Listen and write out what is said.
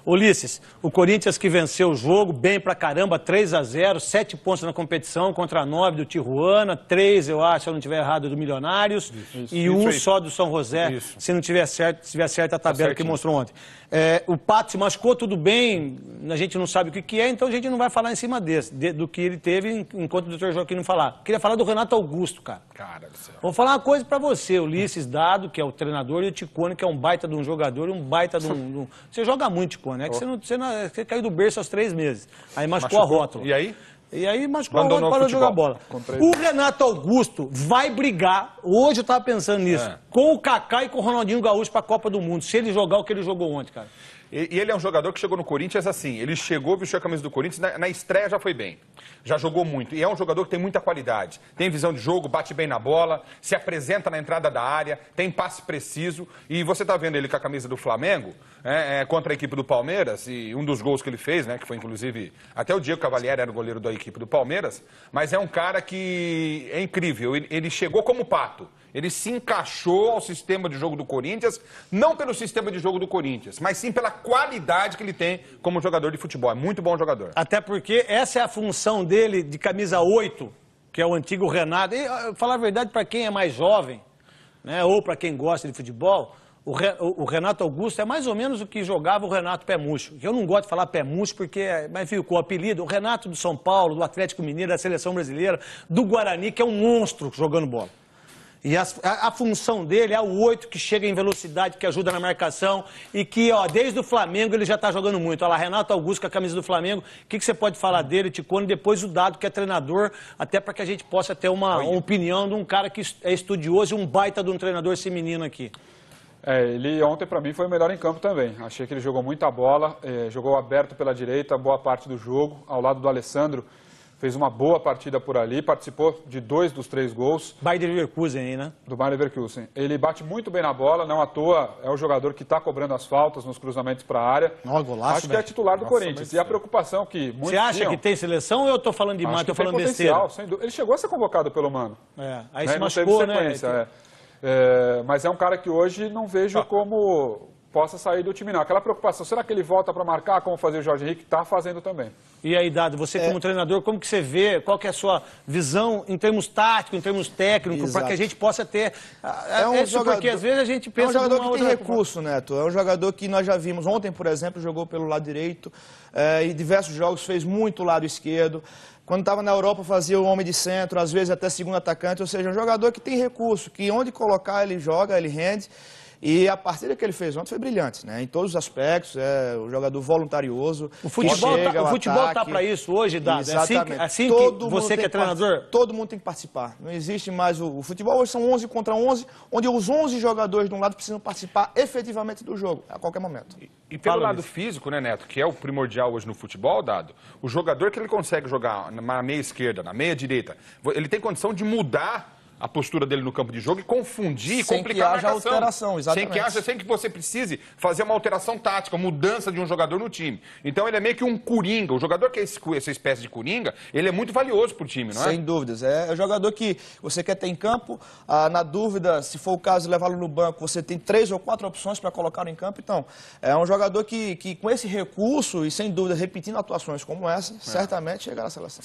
Ulisses, o Corinthians que venceu o jogo, bem pra caramba, 3-0, 7 pontos na competição contra 9 do Tijuana, 3, eu acho, se eu não estiver errado, do Milionários, e um só do São José, se não tiver certo, se tiver certa a tabela que mostrou ontem. O Pato se machucou, tudo bem, a gente não sabe o que é, então a gente não vai falar em cima do que ele teve enquanto o doutor Joaquim não falar. Queria falar do Renato Augusto, cara. Cara do céu. Vou falar uma coisa pra você, o Ulisses Dado, que é o treinador, e o Ticone, que é um baita de um jogador, e um baita de um... Você joga muito, Ticone, é que você caiu do berço aos 3 meses, aí machucou a rótula. E aí? E aí machucou a rótula, parou de jogar bola. O Renato Augusto vai brigar, hoje eu tava pensando nisso, com o Kaká e com o Ronaldinho Gaúcho pra Copa do Mundo, se ele jogar o que ele jogou ontem, cara. E ele é um jogador que chegou no Corinthians assim, ele chegou, vestiu a camisa do Corinthians, na estreia já foi bem, já jogou muito. E é um jogador que tem muita qualidade, tem visão de jogo, bate bem na bola, se apresenta na entrada da área, tem passe preciso. E você tá vendo ele com a camisa do Flamengo, contra a equipe do Palmeiras, e um dos gols que ele fez, né, que foi inclusive, até o Diego Cavalieri era o goleiro da equipe do Palmeiras, mas é um cara que é incrível, ele chegou como pato. Ele se encaixou ao sistema de jogo do Corinthians, não pelo sistema de jogo do Corinthians, mas sim pela qualidade que ele tem como jogador de futebol. É muito bom jogador. Até porque essa é a função dele de camisa 8, que é o antigo Renato. E, falar a verdade, para quem é mais jovem, né, ou para quem gosta de futebol, o Renato Augusto é mais ou menos o que jogava o Renato Pé Murcho. Eu não gosto de falar Pé Murcho porque, mas ficou o apelido, o Renato do São Paulo, do Atlético Mineiro, da Seleção Brasileira, do Guarani, que é um monstro jogando bola. E a função dele é o 8 que chega em velocidade, que ajuda na marcação e que, ó, desde o Flamengo ele já tá jogando muito. Olha lá, Renato Augusto com a camisa do Flamengo. O que você pode falar dele, Ticone? Depois o Dado, que é treinador, até para que a gente possa ter uma opinião de um cara que é estudioso e um baita de um treinador, esse menino aqui. Ele ontem para mim foi o melhor em campo também. Achei que ele jogou muita bola, jogou aberto pela direita, boa parte do jogo, ao lado do Alessandro. Fez uma boa partida por ali, participou de 2 dos 3 gols. Bayer Leverkusen aí, né? Do Bayer Leverkusen. Ele bate muito bem na bola, não à toa é o jogador que está cobrando as faltas nos cruzamentos para a área. Golaço, acho que é titular do Corinthians. E a preocupação que muitos Você acha que tem seleção ou eu estou falando demais, estou falando besteira? Sem dúvida. Ele chegou a ser convocado pelo Mano. Aí se machucou, né? Mas é um cara que hoje não vejo como possa sair do time, não. Aquela preocupação, será que ele volta para marcar, como fazer o Jorge Henrique? Está fazendo também. E aí, Dado, você como treinador, como que você vê, qual que é a sua visão em termos táticos, em termos técnicos, para que a gente possa ter... porque às vezes a gente pensa... É um jogador que tem recurso, Neto. É um jogador que nós já vimos ontem, por exemplo, jogou pelo lado direito, em diversos jogos fez muito lado esquerdo. Quando estava na Europa fazia o homem de centro, às vezes até segundo atacante, ou seja, um jogador que tem recurso, que onde colocar ele joga, ele rende. E a partida que ele fez ontem foi brilhante, né? Em todos os aspectos, um jogador voluntarioso. O futebol está para isso hoje, Dado. Exatamente. Assim que você que é treinador... Todo mundo tem que participar. Não existe mais o futebol. Hoje são 11 contra 11, onde os 11 jogadores de um lado precisam participar efetivamente do jogo, a qualquer momento. E pelo lado físico, né, Neto, que é o primordial hoje no futebol, Dado, o jogador que ele consegue jogar na meia esquerda, na meia direita, ele tem condição de mudar a postura dele no campo de jogo e confundir e complicar a marcação. Sem que haja alteração, exatamente. Sem que você precise fazer uma alteração tática, mudança de um jogador no time. Então ele é meio que um coringa. O jogador que é essa espécie de coringa, ele é muito valioso pro time, não é? Sem dúvidas. É o jogador que você quer ter em campo, na dúvida, se for o caso de levá-lo no banco, você tem 3 ou 4 opções para colocá-lo em campo. Então, é um jogador que com esse recurso e sem dúvida repetindo atuações como essa, certamente chegará à seleção.